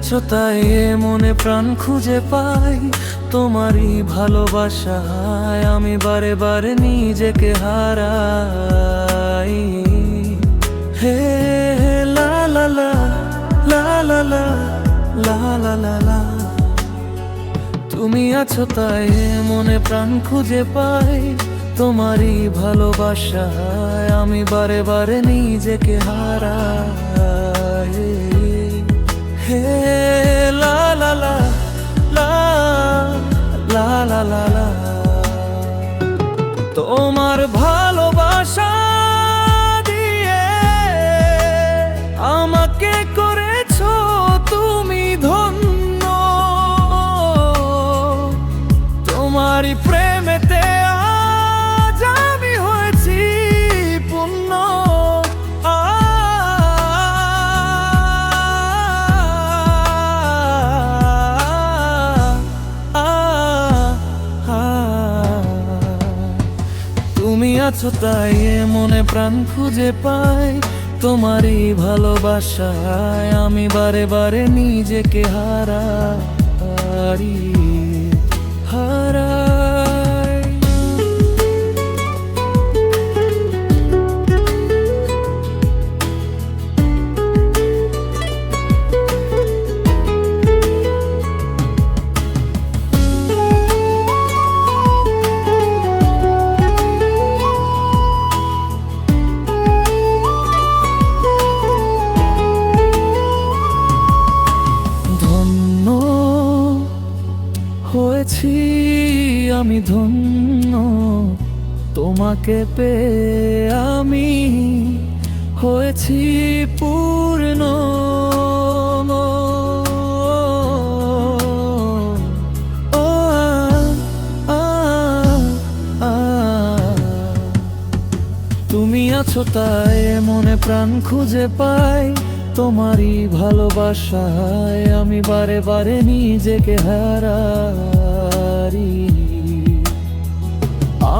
আছো তাই এ মনে প্রাণ খুঁজে পাই, তোমারই ভালোবাসায় আমি বারে বারে নিজেকে হারাই। হে লা লা লা লা লা লা লা লা লা লা। তুমি আছো তাই এ মনে প্রাণ খুঁজে পাই, তোমারই ভালোবাসায় আমি বারে বারে নিজেকে হারাই। হে লা লা লা লা লা লা লা লা। তোমার ভালোবাসা দিয়ে আমাকে করেছো তুমি ধন্য, তোমারই প্রেমেতে আজ আমি হয়েছি পূর্ণ। তুমি আছো তাই এ মনে প্রাণ খুঁজে পাই, তোমারই ভালোবাসায় আমি বারে বারে নিজেকে হারাই হারাই। হয়েছি আমি ধন্য, তোমাকে পেয়ে আমি হয়েছি পূর্ণ। ও আ, আ, আ। তুমি আছো তাই মনে প্রাণ খুঁজে পাই, তোমারই ভালোবাসায় আমি বারে বারে নিজেকে হারাই।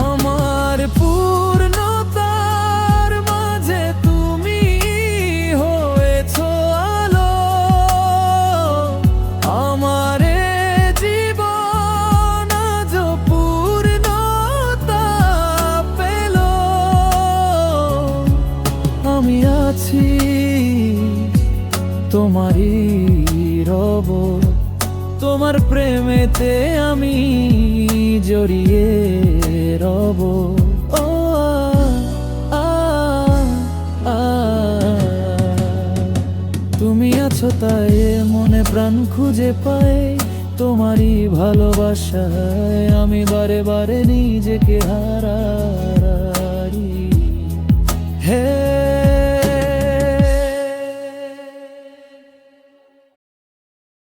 আমার পূর্ণতার মাঝে তুমি হয়েছো আলো, আমার জীবন আজ পূর্ণতা পেল। আমি আছি তোমারই রব, তোমার প্রেমেতে আমি জড়িয়ে রব। ও আ, আ, আ। তুমি আছো তাই মনে প্রাণ খুঁজে পাই, তোমারই ভালোবাসায় আমি বারে বারে নিজেকে হারাই।